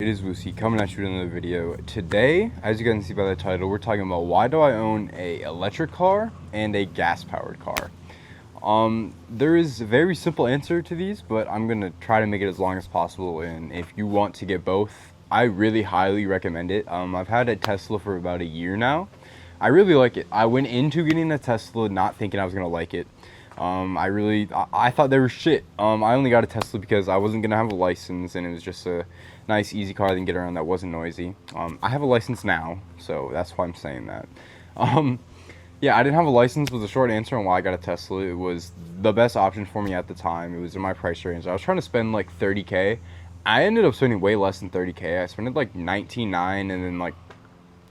It is Lucy coming at you with another video. Today, as you guys can see by the title, we're talking about why do I own a electric car and a gas-powered car. There is a very simple answer to these, but I'm gonna try to make it as long as possible. And if you want to get both, I really highly recommend it. I've had a Tesla for about a year now. I really like it. I went into getting a Tesla not thinking I was gonna like it. I thought they were shit. I only got a Tesla because I wasn't gonna have a license, and it was just a nice, easy car I can get around that wasn't noisy. I have a license now, so that's why I'm saying that. Yeah, I didn't have a license was a short answer on why I got a Tesla. It was the best option for me at the time. It was in my price range. I was trying to spend like 30K. I ended up spending way less than 30K. I spent like 19.9 and then like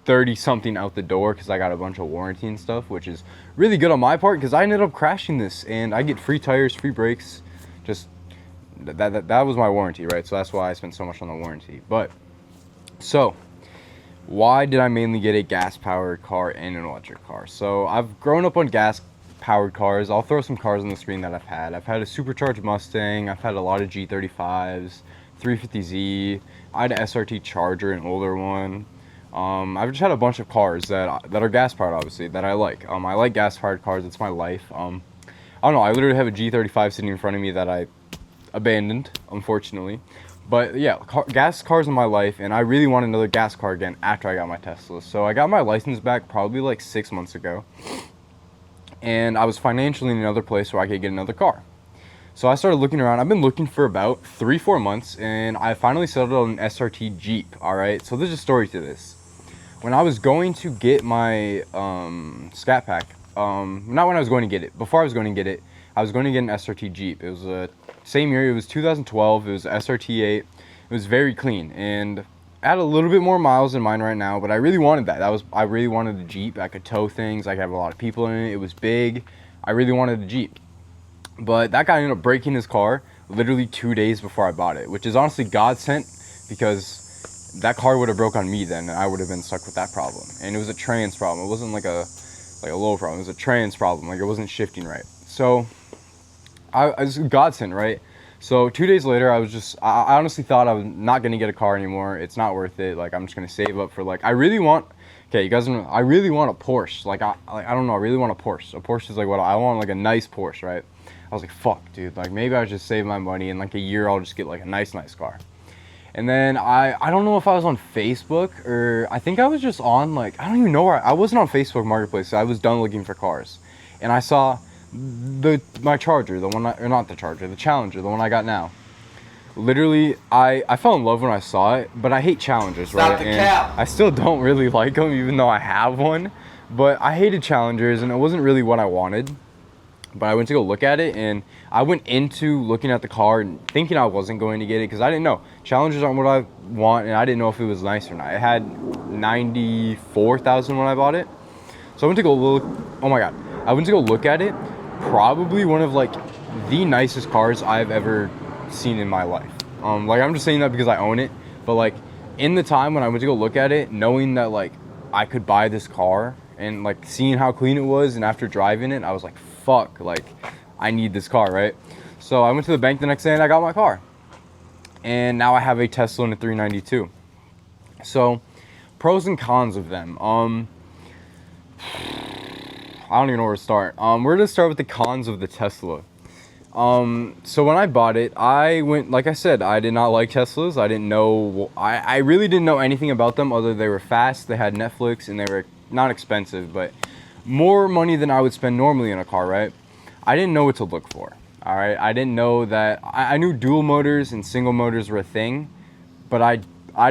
30 something out the door because I got a bunch of warranty and stuff, which is really good on my part because I ended up crashing this and I get free tires, free brakes. Just that was my warranty, right? So that's why I spent so much on the warranty. But so why did I mainly get a gas powered car and an electric car? So I've grown up on gas powered cars. I'll throw some cars on the screen that I've had a supercharged Mustang. I've had a lot of G35s, 350Z. I had an SRT Charger, an older one. I've just had a bunch of cars that are gas powered, obviously, that I like. I like gas powered cars. It's my life. I don't know. I literally have a G35 sitting in front of me that I abandoned, unfortunately. But yeah, gas cars in my life, and I really want another gas car again after I got my Tesla. So I got my license back probably like 6 months ago, and I was financially in another place where I could get another car. So I started looking around. I've been looking for about 3-4 months, and I finally settled on an SRT Jeep. All right, so there's a story to this. When I was going to get my Scat Pack, not when I was going to get it, before I was going to get it, I was going to get an SRT Jeep. It was a same year. It was 2012. It was SRT 8. It was very clean, and I had a little bit more miles than mine right now, but I really wanted that. I really wanted the Jeep. I could tow things. I could have a lot of people in it. It was big. I really wanted the Jeep. But that guy ended up breaking his car literally 2 days before I bought it, which is honestly God sent, because that car would have broke on me then, and I would have been stuck with that problem. And it was a trans problem. It wasn't like a low problem. It was a trans problem. Like, it wasn't shifting right. So I was God sent, right? So 2 days later, I honestly thought I was not going to get a car anymore. It's not worth it. Like, I'm just going to save up for, like, I really want a Porsche. I don't know. I really want a Porsche. A Porsche is like what I want, like a nice Porsche, right? I was like, fuck, dude. Like, maybe I should save my money. In like a year, I'll just get like a nice car. And then I don't know if I was on Facebook, or I think I was just on, like, I don't even know where. I wasn't on Facebook Marketplace. So I was done looking for cars. And I saw my Charger, the Challenger, the one I got now. Literally, I fell in love when I saw it, but I hate Challengers, right? Stop the cap. I still don't really like them, even though I have one. But I hated Challengers, and it wasn't really what I wanted. But I went to go look at it, and I went into looking at the car and thinking I wasn't going to get it because I didn't know. Challengers aren't what I want, and I didn't know if it was nice or not. It had 94,000 when I bought it. So I went to go look. Oh my God. I went to go look at it. Probably one of like the nicest cars I've ever seen in my life. Like, I'm just saying that because I own it, but like in the time when I went to go look at it, knowing that like I could buy this car and like seeing how clean it was, and after driving it, I was like, fuck, like I need this car, right? So I went to the bank the next day and I got my car, and now I have a Tesla and a 392. So pros and cons of them. I don't even know where to start. We're gonna start with the cons of the Tesla. So when I bought it, like I said, I did not like Teslas. I didn't know, I really didn't know anything about them other than they were fast, they had Netflix, and they were not expensive, but more money than I would spend normally in a car, right? I didn't know what to look for, all right? I didn't know that, I knew dual motors and single motors were a thing, but I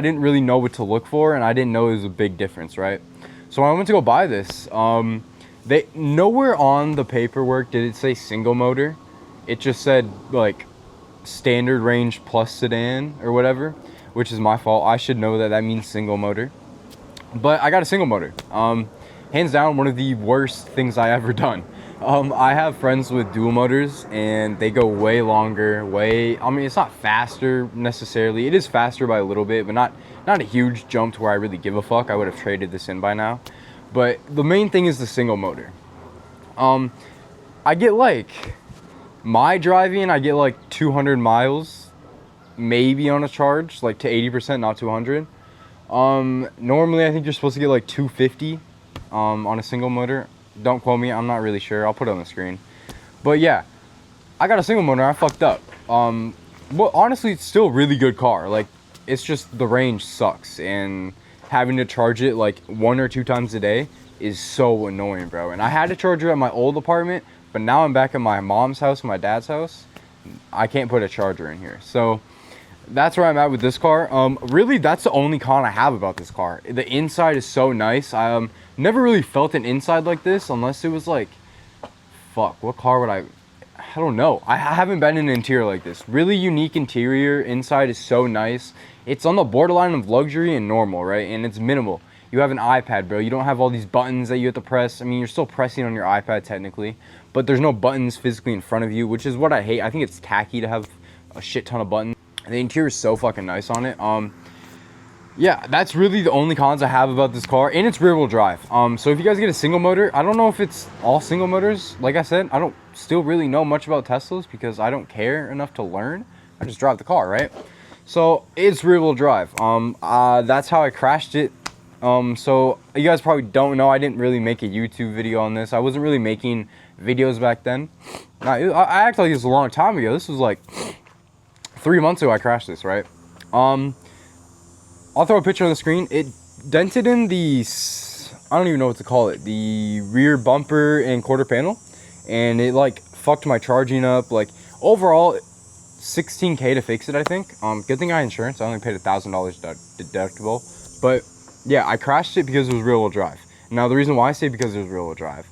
didn't really know what to look for, and I didn't know it was a big difference, right? So when I went to go buy this, nowhere on the paperwork did it say single motor. It just said like standard range plus sedan or whatever, which is my fault. I should know that means single motor. But I got a single motor. Hands down, one of the worst things I ever done. I have friends with dual motors, and they go way longer, I mean, it's not faster necessarily. It is faster by a little bit, but not a huge jump to where I really give a fuck. I would have traded this in by now. But the main thing is the single motor. I get like, my driving, I get like 200 miles maybe on a charge, like to 80%, not to 100. Normally I think you're supposed to get like 250 on a single motor. Don't quote me, I'm not really sure. I'll put it on the screen. But yeah, I got a single motor, I fucked up. Well, honestly, it's still a really good car. Like, it's just the range sucks, and having to charge it like 1 or 2 times a day is so annoying, bro. And I had to charge it at my old apartment, but now I'm back at my mom's house, my dad's house. I can't put a charger in here. So that's where I'm at with this car. Really, that's the only con I have about this car. The inside is so nice. I never really felt an inside like this unless it was like, fuck, what car would I don't know. I haven't been in an interior like this. Really unique interior. Inside is so nice. It's on the borderline of luxury and normal, right? And it's minimal. You have an iPad, bro. You don't have all these buttons that you have to press. I mean, you're still pressing on your iPad technically, but there's no buttons physically in front of you, which is what I hate. I think it's tacky to have a shit ton of buttons. The interior is so fucking nice on it. Yeah, that's really the only cons I have about this car, and it's rear wheel drive. So if you guys get a single motor, I don't know if it's all single motors. Like I said, I don't still really know much about Teslas because I don't care enough to learn. I just drive the car, right? So it's rear wheel drive. That's how I crashed it. So you guys probably don't know, I didn't really make a YouTube video on this. I wasn't really making videos back then. I act like it was a long time ago. This was like 3 months ago I crashed this, right? I'll throw a picture on the screen. It dented in the, I don't even know what to call it, the rear bumper and quarter panel, and it like fucked my charging up. Like overall, $16K to fix it, I think. Good thing I had insurance. I only paid $1,000 deductible. But yeah, I crashed it because it was rear wheel drive. Now the reason why I say because it was rear wheel drive,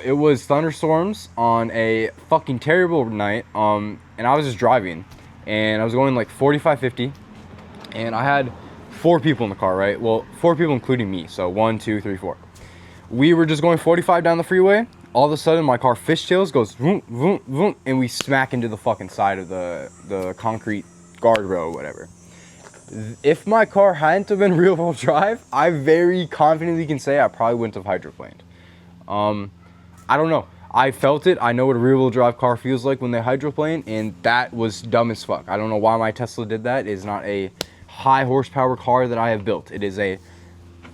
it was thunderstorms on a fucking terrible night. And I was just driving, and I was going like 45, 50, and I had 4 people in the car, right? Well, 4 people including me. So 1, 2, 3, 4. We were just going 45 down the freeway. All of a sudden, my car fishtails, goes vroom, vroom, vroom, and we smack into the fucking side of the concrete guardrail or whatever. If my car hadn't have been rear wheel drive, I very confidently can say I probably wouldn't have hydroplaned. I don't know. I felt it. I know what a rear wheel drive car feels like when they hydroplane, and that was dumb as fuck. I don't know why my Tesla did that. It is not a high horsepower car that I have built. It is a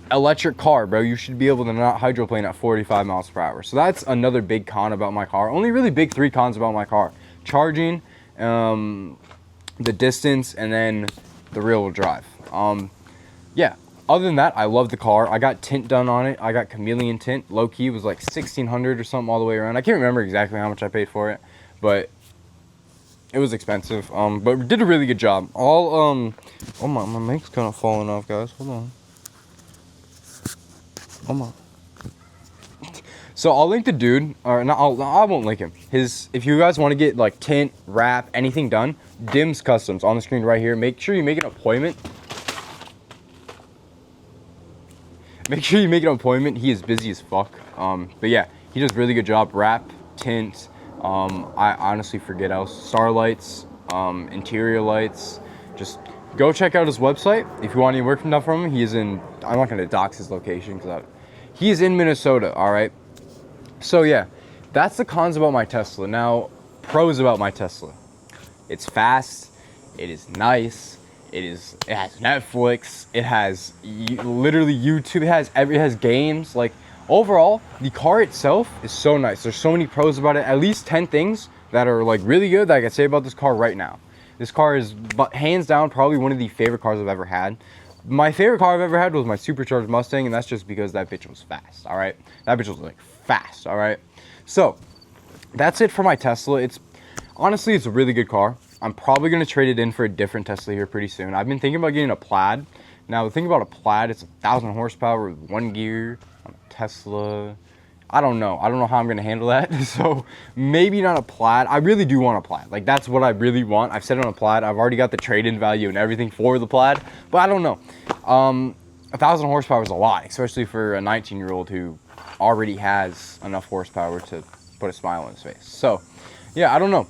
electric car, bro. You should be able to not hydroplane at 45 miles per hour. So that's another big con about my car. Only really big 3 cons about my car: charging, the distance, and then the rear wheel drive. Yeah, other than that, I love the car. I got tint done on it. I got chameleon tint. Low key was like $1,600 or something all the way around. I can't remember exactly how much I paid for it, but it was expensive. But we did a really good job. Oh my mic's kind of falling off, guys. Hold on. Oh my. So I'll link the dude, or not. I won't link him. If you guys want to get like tint, wrap, anything done, Dim's Customs on the screen right here. Make sure you make an appointment. Make sure you make an appointment. He is busy as fuck. But yeah, he does a really good job. Wrap, tint. I honestly forget else. Starlights, interior lights. Just go check out his website if you want any work from him. He is in. I'm not gonna dox his location because he is in Minnesota. All right. So yeah, that's the cons about my Tesla. Now, pros about my Tesla. It's fast. It is nice. It has Netflix. It has literally YouTube. It has games. Like overall, the car itself is so nice. There's so many pros about it. At least 10 things that are like really good that I can say about this car right now. This car is hands down probably one of the favorite cars I've ever had. My favorite car I've ever had was my supercharged Mustang, and that's just because that bitch was fast. All right, that bitch was like fast. All right, so that's it for my Tesla. Honestly, it's a really good car. I'm probably going to trade it in for a different Tesla here pretty soon. I've been thinking about getting a Plaid. Now, the thing about a Plaid, it's 1,000 horsepower with 1 gear on a Tesla. I don't know how I'm going to handle that. So maybe not a Plaid. I really do want a Plaid. Like, that's what I really want. I've said on a Plaid. I've already got the trade-in value and everything for the Plaid. But I don't know. 1,000 horsepower is a lot, especially for a 19-year-old who already has enough horsepower to put a smile on his face. So, yeah, I don't know.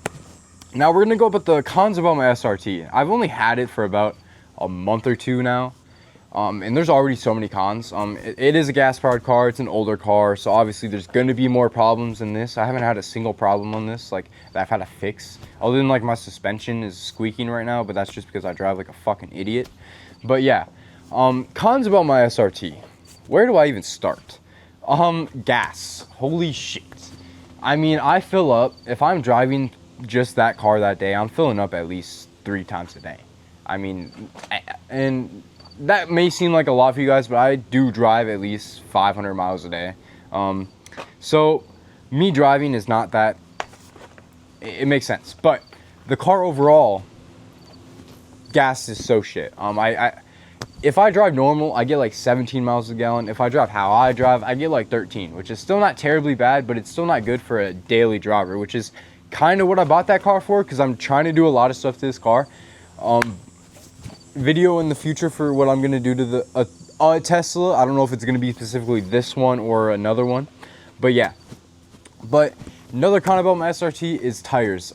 Now we're gonna go up with the cons about my SRT. I've only had it for about a month or 2 now. And there's already so many cons. It is a gas-powered car. It's an older car, so obviously there's going to be more problems in this. I haven't had a single problem on this, like, that I've had to fix. Other than, like, my suspension is squeaking right now, but that's just because I drive like a fucking idiot. But yeah, cons about my SRT. Where do I even start? Gas. Holy shit. I mean, I fill up, if I'm driving just that car that day, I'm filling up at least 3 times a day. I mean, and that may seem like a lot for you guys, but I do drive at least 500 miles a day. So me driving is not that, it makes sense. But the car overall, gas is so shit. If I drive normal, I get like 17 miles a gallon. If I drive how I drive, I get like 13, which is still not terribly bad, but it's still not good for a daily driver, which is kind of what I bought that car for, because I'm trying to do a lot of stuff to this car. Video in the future for what I'm going to do to the Tesla. I don't know if it's going to be specifically this one or another one, but yeah. But another con about my SRT is tires.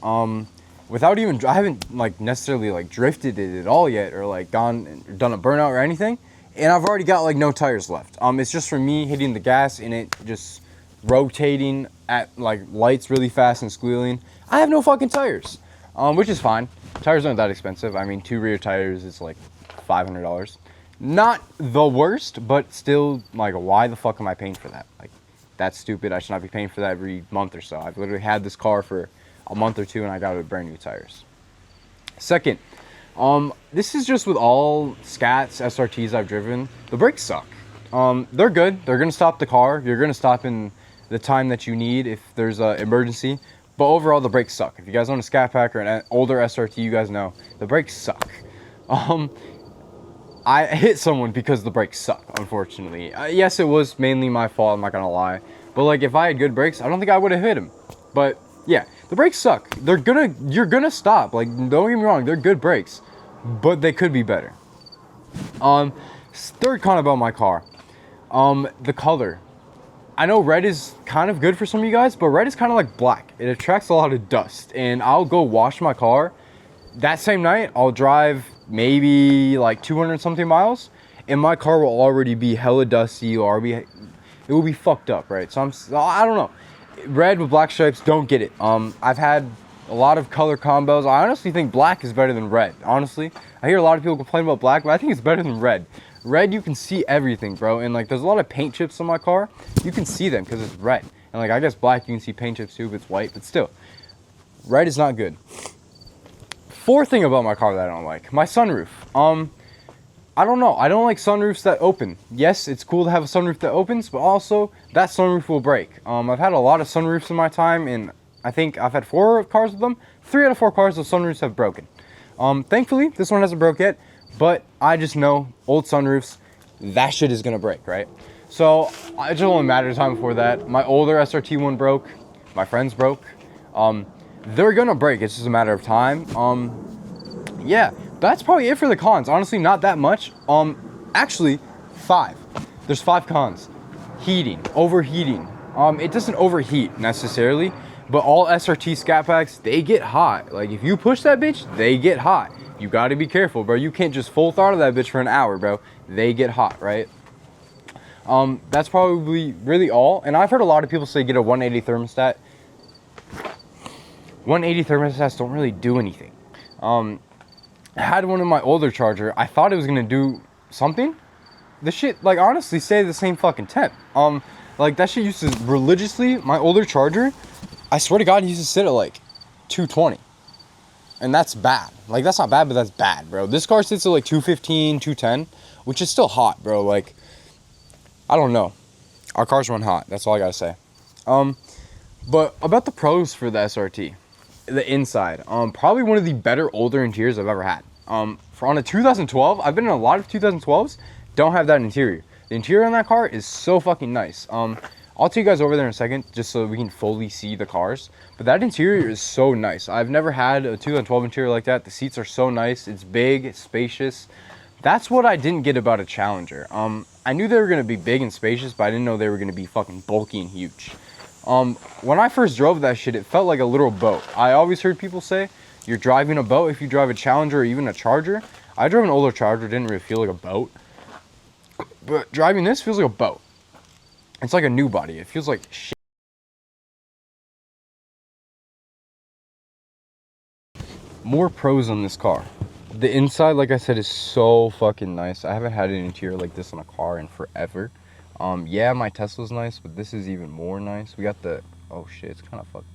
Without even, I haven't like necessarily like drifted it at all yet, or like done a burnout or anything, and I've already got like no tires left. It's just for me hitting the gas and it just rotating at like lights really fast and squealing. I have no fucking tires, which is fine. Tires aren't that expensive. I mean, 2 rear tires is like $500. Not the worst, but still, like, why the fuck am I paying for that? Like, that's stupid. I should not be paying for that every month or so. I've literally had this car for a month or two and I got it brand new tires. Second, this is just with all scats, SRTs I've driven. The brakes suck. They're good. They're gonna stop the car. You're gonna stop in the time that you need if there's an emergency. But overall, the brakes suck. If you guys own a Scat Pack or an older SRT, you guys know the brakes suck. I hit someone because the brakes suck, unfortunately. Yes, it was mainly my fault, I'm not gonna lie. But like, if I had good brakes, I don't think I would have hit him. But yeah, the brakes suck. You're gonna stop. Like, don't get me wrong, they're good brakes, but they could be better. Third con about my car, the color. I know red is kind of good for some of you guys, but red is kind of like black. It attracts a lot of dust, and I'll go wash my car. That same night, I'll drive maybe like 200 something miles, and my car will already be hella dusty, or it will be fucked up, right? So I don't know. Red with black stripes, don't get it. I've had a lot of color combos. I honestly think black is better than red. Honestly, I hear a lot of people complain about black, but I think it's better than red. Red, you can see everything, bro. And like, there's a lot of paint chips on my car. You can see them because it's red. And like, I guess black, you can see paint chips too, but it's white. But still, red is not good. Fourth thing about my car that I don't like, my sunroof. I don't know. I don't like sunroofs that open. Yes, it's cool to have a sunroof that opens, but also that sunroof will break. I've had a lot of sunroofs in my time, and I think I've had 4 cars with them. 3 out of 4 cars, the sunroofs have broken. Thankfully, this one hasn't broke yet, but I just know old sunroofs, that shit is gonna break, right? So it just only matters of time before that. My older SRT one broke. My friend's broke. They're gonna break. It's just a matter of time. Yeah, that's probably it for the cons. Honestly, not that much. Actually, 5. There's 5 cons. Heating, overheating. It doesn't overheat necessarily, but all SRT Scat Packs, they get hot. Like, if you push that bitch, they get hot. You gotta be careful, bro. You can't just full throttle that bitch for an hour, bro. They get hot, right? That's probably really all. And I've heard a lot of people say get a 180 thermostat. 180 thermostats don't really do anything. I had one in my older Charger. I thought it was gonna do something. The shit, like, honestly, stay the same fucking temp. Like, that shit used to religiously, my older Charger, I swear to God, he used to sit at like 220. And that's bad. Like, that's not bad, but that's bad, bro. This car sits at like 215, 210, which is still hot, bro. Like, I don't know. Our cars run hot. That's all I gotta say. But about the pros for the SRT, the inside, probably one of the better older interiors I've ever had. On a 2012, I've been in a lot of 2012s, don't have that interior. The interior on that car is so fucking nice. I'll take you guys over there in a second, just so we can fully see the cars. But that interior is so nice. I've never had a 2012 interior like that. The seats are so nice. It's big, it's spacious. That's what I didn't get about a Challenger. I knew they were gonna be big and spacious, but I didn't know they were gonna be fucking bulky and huge. When I first drove that shit, it felt like a little boat. I always heard people say, you're driving a boat if you drive a Challenger or even a Charger. I drove an older Charger, didn't really feel like a boat. But driving this feels like a boat. It's like a new body. It feels like shit. More pros on this car. The inside, like I said, is so fucking nice. I haven't had an interior like this on a car in forever. Yeah, my Tesla's nice, but this is even more nice. We got the, oh shit, it's kind of fucking.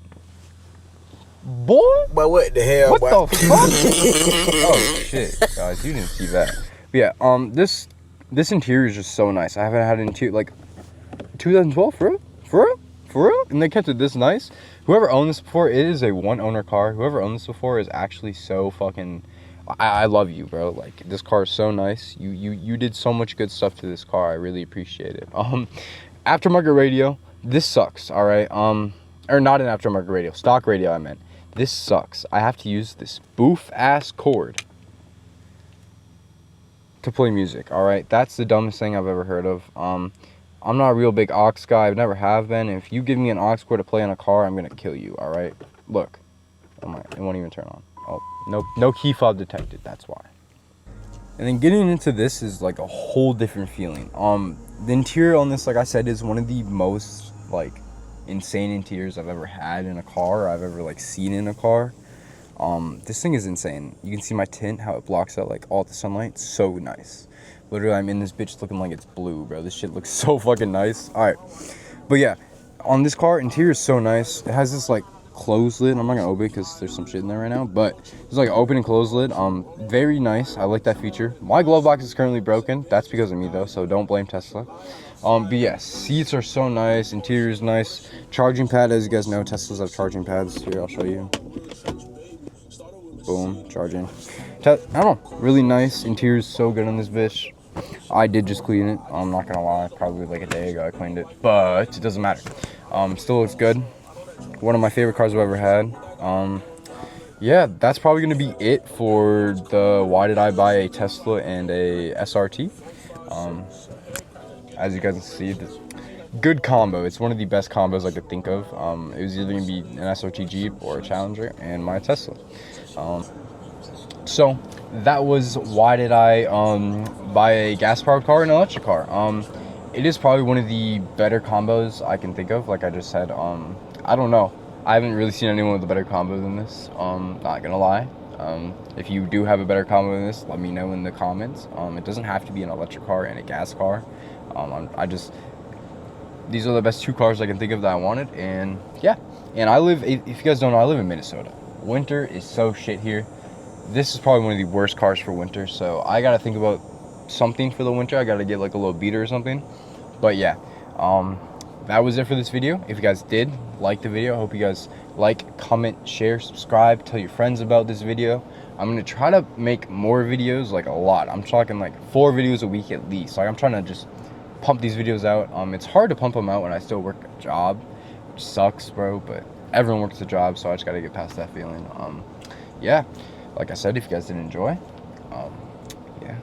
Boy, but what the hell? What the fuck? Oh shit, guys, you didn't see that. But yeah, this interior is just so nice. I haven't had an interior like 2012 for real, and they kept it this nice. Whoever owned this before, it is a one owner car. Whoever owned this before is actually so fucking. I love you, bro. Like, this car is so nice. You did so much good stuff to this car. I really appreciate it. Aftermarket radio, this sucks. All right. Or not an aftermarket radio, stock radio. I meant. This sucks. I have to use this boof ass cord to play music. All right. That's the dumbest thing I've ever heard of. I'm not a real big aux guy. I never have been. If you give me an aux cord to play on a car, I'm gonna kill you. All right. Look. Oh my! It won't even turn on. Oh, no key fob detected. That's why. And then getting into this is like a whole different feeling. The interior on this, like I said, is one of the most like insane interiors I've ever had in a car. Or I've ever like seen in a car. This thing is insane. You can see my tint, how it blocks out like all the sunlight. So nice. Literally, I'm in this bitch looking like it's blue, bro. This shit looks so fucking nice. All right, but yeah, on this car, interior is so nice. It has this like closed lid. I'm not gonna open it because there's some shit in there right now, but it's like an open and closed lid. Very nice. I like that feature. My glove box is currently broken. That's because of me though, so don't blame Tesla. But yeah, seats are so nice. Interior is nice. Charging pad, as you guys know, Teslas have charging pads. Here, I'll show you. Boom, charging. I don't know, really nice. Interior is so good on this bitch. I did just clean it. I'm not gonna lie, probably like a day ago I cleaned it, but it doesn't matter. Still looks good. One of my favorite cars I've ever had. Yeah, that's probably gonna be it for the why did I buy a Tesla and a SRT. As you guys can see, this good combo. It's one of the best combos I could think of. It was either gonna be an SRT Jeep or a Challenger and my Tesla. So that was why did I buy a gas-powered car and an electric car. It is probably one of the better combos I can think of. Like I just said, I don't know. I haven't really seen anyone with a better combo than this. Not gonna lie. If you do have a better combo than this, let me know in the comments. It doesn't have to be an electric car and a gas car. These are the best two cars I can think of that I wanted, and yeah. And if you guys don't know, I live in Minnesota. Winter is so shit here. This is probably one of the worst cars for winter, so I gotta think about something for the winter. I gotta get like a little beater or something. But yeah, that was it for this video. If you guys did like the video, I hope you guys like, comment, share, subscribe, tell your friends about this video. I'm gonna try to make more videos, like a lot. I'm talking like 4 videos a week at least. Like I'm trying to just pump these videos out. It's hard to pump them out when I still work a job, which sucks, bro, but everyone works a job, so I just gotta get past that feeling. Yeah, like I said, if you guys did enjoy, yeah.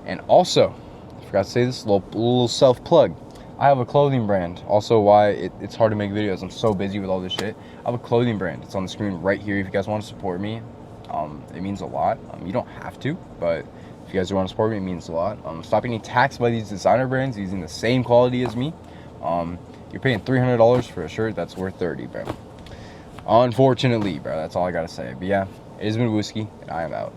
And also, I forgot to say this, little self-plug. I have a clothing brand. Also why it's hard to make videos. I'm so busy with all this shit. I have a clothing brand. It's on the screen right here. If you guys want to support me, it means a lot. You don't have to, but if you guys want to support me, it means a lot. Stop getting taxed by these designer brands using the same quality as me. You're paying $300 for a shirt that's worth $30, bro. Unfortunately, bro. That's all I gotta say. But yeah, it has been Whiskey, and I am out.